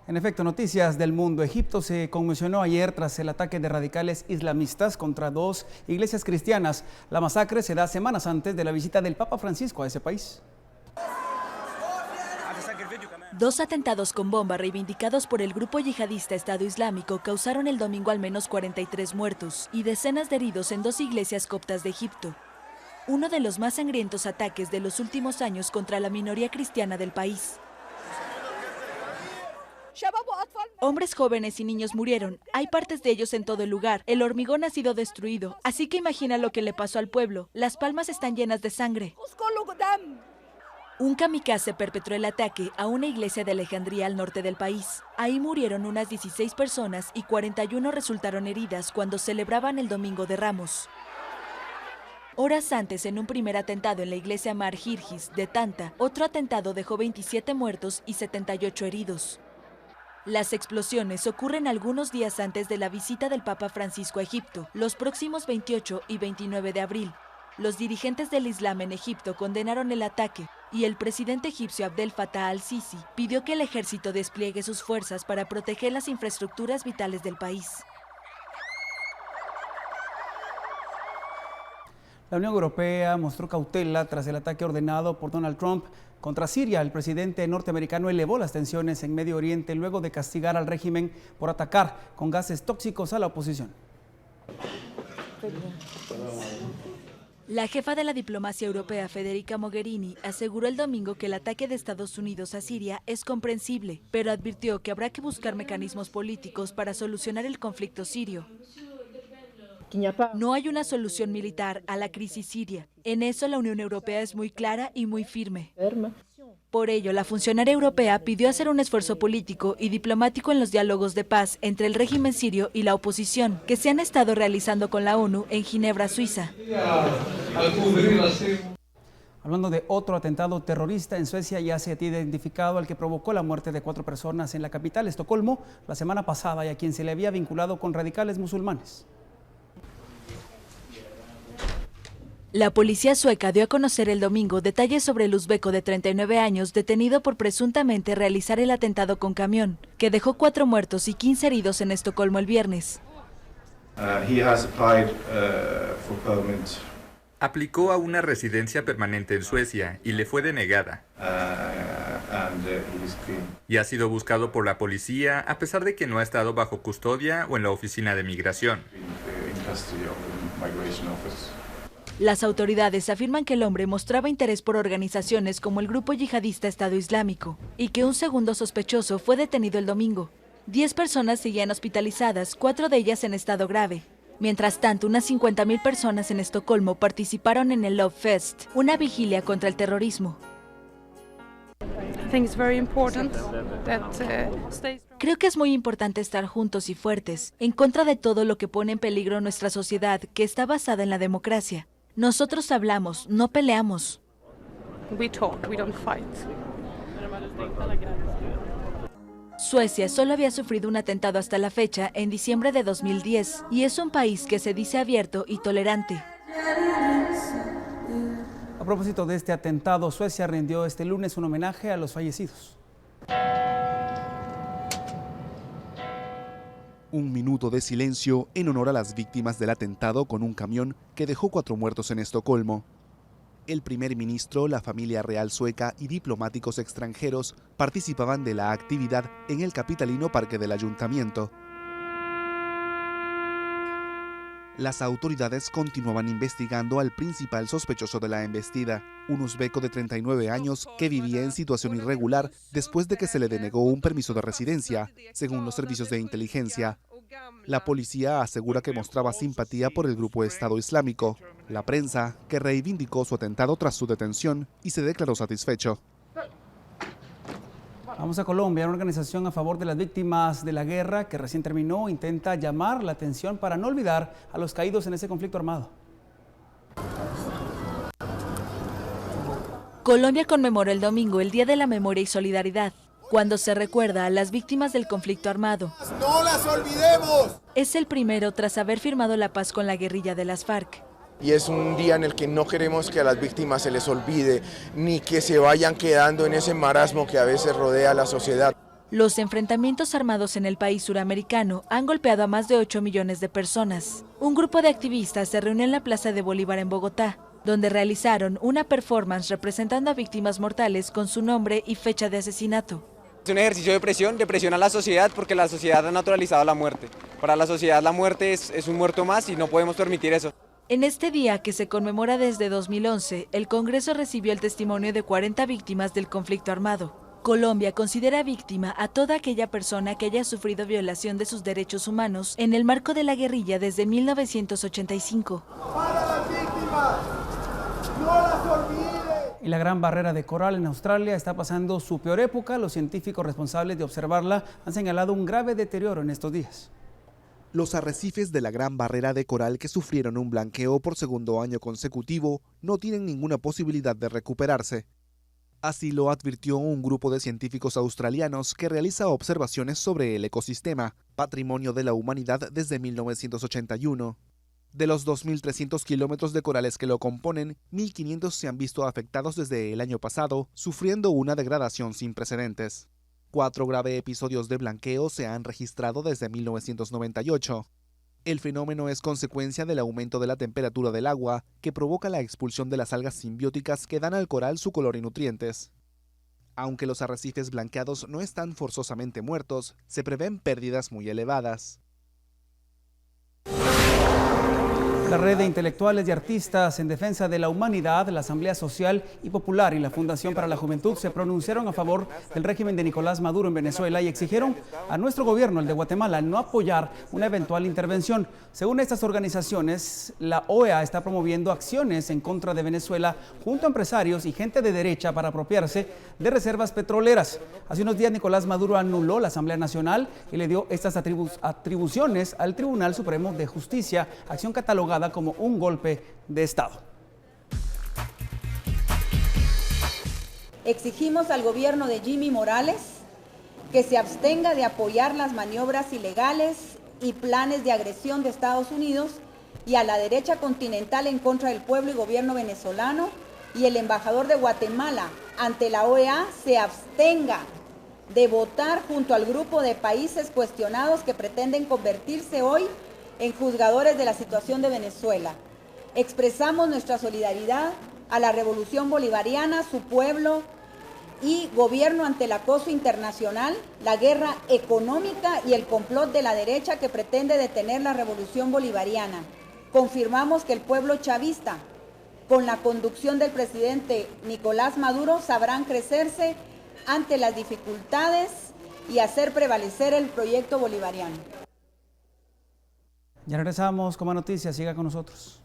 En efecto, noticias del mundo. Egipto se conmocionó ayer tras el ataque de radicales islamistas contra dos iglesias cristianas. La masacre se da semanas antes de la visita del Papa Francisco a ese país. Dos atentados con bomba reivindicados por el grupo yihadista Estado Islámico causaron el domingo al menos 43 muertos y decenas de heridos en dos iglesias coptas de Egipto. Uno de los más sangrientos ataques de los últimos años contra la minoría cristiana del país. Hombres jóvenes y niños murieron. Hay partes de ellos en todo el lugar. El hormigón ha sido destruido. Así que imagina lo que le pasó al pueblo. Las palmas están llenas de sangre. Un kamikaze perpetró el ataque a una iglesia de Alejandría al norte del país. Ahí murieron unas 16 personas y 41 resultaron heridas cuando celebraban el Domingo de Ramos. Horas antes, en un primer atentado en la iglesia Mar Girgis de Tanta, otro atentado dejó 27 muertos y 78 heridos. Las explosiones ocurren algunos días antes de la visita del Papa Francisco a Egipto, los próximos 28 y 29 de abril. Los dirigentes del Islam en Egipto condenaron el ataque y el presidente egipcio Abdel Fattah al-Sisi pidió que el ejército despliegue sus fuerzas para proteger las infraestructuras vitales del país. La Unión Europea mostró cautela tras el ataque ordenado por Donald Trump contra Siria. El presidente norteamericano elevó las tensiones en Medio Oriente luego de castigar al régimen por atacar con gases tóxicos a la oposición. La jefa de la diplomacia europea, Federica Mogherini, aseguró el domingo que el ataque de Estados Unidos a Siria es comprensible, pero advirtió que habrá que buscar mecanismos políticos para solucionar el conflicto sirio. No hay una solución militar a la crisis siria. En eso la Unión Europea es muy clara y muy firme. Por ello, la funcionaria europea pidió hacer un esfuerzo político y diplomático en los diálogos de paz entre el régimen sirio y la oposición, que se han estado realizando con la ONU en Ginebra, Suiza. Hablando de otro atentado terrorista, en Suecia ya se ha identificado al que provocó la muerte de 4 personas en la capital, Estocolmo, la semana pasada, y a quien se le había vinculado con radicales musulmanes. La policía sueca dio a conocer el domingo detalles sobre el uzbeco de 39 años detenido por presuntamente realizar el atentado con camión, que dejó 4 muertos y 15 heridos en Estocolmo el viernes. Aplicó a una residencia permanente en Suecia y le fue denegada. Y ha sido buscado por la policía a pesar de que no ha estado bajo custodia o en la oficina de migración. Las autoridades afirman que el hombre mostraba interés por organizaciones como el grupo yihadista Estado Islámico y que un segundo sospechoso fue detenido el domingo. 10 personas seguían hospitalizadas, 4 de ellas en estado grave. Mientras tanto, unas 50.000 personas en Estocolmo participaron en el Love Fest, una vigilia contra el terrorismo. Creo que es muy importante estar juntos y fuertes, en contra de todo lo que pone en peligro nuestra sociedad, que está basada en la democracia. Nosotros hablamos, no peleamos. Suecia solo había sufrido un atentado hasta la fecha, en diciembre de 2010, y es un país que se dice abierto y tolerante. A propósito de este atentado, Suecia rindió este lunes un homenaje a los fallecidos. Un minuto de silencio en honor a las víctimas del atentado con un camión que dejó 4 muertos en Estocolmo. El primer ministro, la familia real sueca y diplomáticos extranjeros participaban de la actividad en el capitalino parque del ayuntamiento. Las autoridades continuaban investigando al principal sospechoso de la embestida, un uzbeco de 39 años que vivía en situación irregular después de que se le denegó un permiso de residencia, según los servicios de inteligencia. La policía asegura que mostraba simpatía por el grupo Estado Islámico. La prensa, que reivindicó su atentado tras su detención y se declaró satisfecho. Vamos a Colombia. Una organización a favor de las víctimas de la guerra que recién terminó intenta llamar la atención para no olvidar a los caídos en ese conflicto armado. Colombia conmemoró el domingo el Día de la Memoria y Solidaridad, cuando se recuerda a las víctimas del conflicto armado. ¡No las olvidemos! Es el primero tras haber firmado la paz con la guerrilla de las FARC. Y es un día en el que no queremos que a las víctimas se les olvide, ni que se vayan quedando en ese marasmo que a veces rodea a la sociedad. Los enfrentamientos armados en el país suramericano han golpeado a más de 8 millones de personas. Un grupo de activistas se reunió en la Plaza de Bolívar en Bogotá, donde realizaron una performance representando a víctimas mortales con su nombre y fecha de asesinato. Es un ejercicio de presión a la sociedad, porque la sociedad ha naturalizado la muerte. Para la sociedad la muerte es un muerto más y no podemos permitir eso. En este día, que se conmemora desde 2011, el Congreso recibió el testimonio de 40 víctimas del conflicto armado. Colombia considera víctima a toda aquella persona que haya sufrido violación de sus derechos humanos en el marco de la guerrilla desde 1985. ¡Para las víctimas! ¡No las olvide! Y la Gran Barrera de Coral en Australia está pasando su peor época. Los científicos responsables de observarla han señalado un grave deterioro en estos días. Los arrecifes de la Gran Barrera de Coral, que sufrieron un blanqueo por segundo año consecutivo, no tienen ninguna posibilidad de recuperarse. Así lo advirtió un grupo de científicos australianos que realiza observaciones sobre el ecosistema, patrimonio de la humanidad desde 1981. De los 2.300 kilómetros de corales que lo componen, 1.500 se han visto afectados desde el año pasado, sufriendo una degradación sin precedentes. 4 graves episodios de blanqueo se han registrado desde 1998. El fenómeno es consecuencia del aumento de la temperatura del agua, que provoca la expulsión de las algas simbióticas que dan al coral su color y nutrientes. Aunque los arrecifes blanqueados no están forzosamente muertos, se prevén pérdidas muy elevadas. La red de intelectuales y artistas en defensa de la humanidad, la Asamblea Social y Popular y la Fundación para la Juventud se pronunciaron a favor del régimen de Nicolás Maduro en Venezuela y exigieron a nuestro gobierno, el de Guatemala, no apoyar una eventual intervención. Según estas organizaciones, la OEA está promoviendo acciones en contra de Venezuela junto a empresarios y gente de derecha para apropiarse de reservas petroleras. Hace unos días Nicolás Maduro anuló la Asamblea Nacional y le dio estas atribuciones al Tribunal Supremo de Justicia, acción catalogada como un golpe de Estado. Exigimos al gobierno de Jimmy Morales que se abstenga de apoyar las maniobras ilegales y planes de agresión de Estados Unidos y a la derecha continental en contra del pueblo y gobierno venezolano, y el embajador de Guatemala ante la OEA se abstenga de votar junto al grupo de países cuestionados que pretenden convertirse hoy en juzgadores de la situación de Venezuela. Expresamos nuestra solidaridad a la Revolución Bolivariana, su pueblo y gobierno ante el acoso internacional, la guerra económica y el complot de la derecha que pretende detener la Revolución Bolivariana. Confirmamos que el pueblo chavista, con la conducción del presidente Nicolás Maduro, sabrán crecerse ante las dificultades y hacer prevalecer el proyecto bolivariano. Ya regresamos con más noticias, siga con nosotros.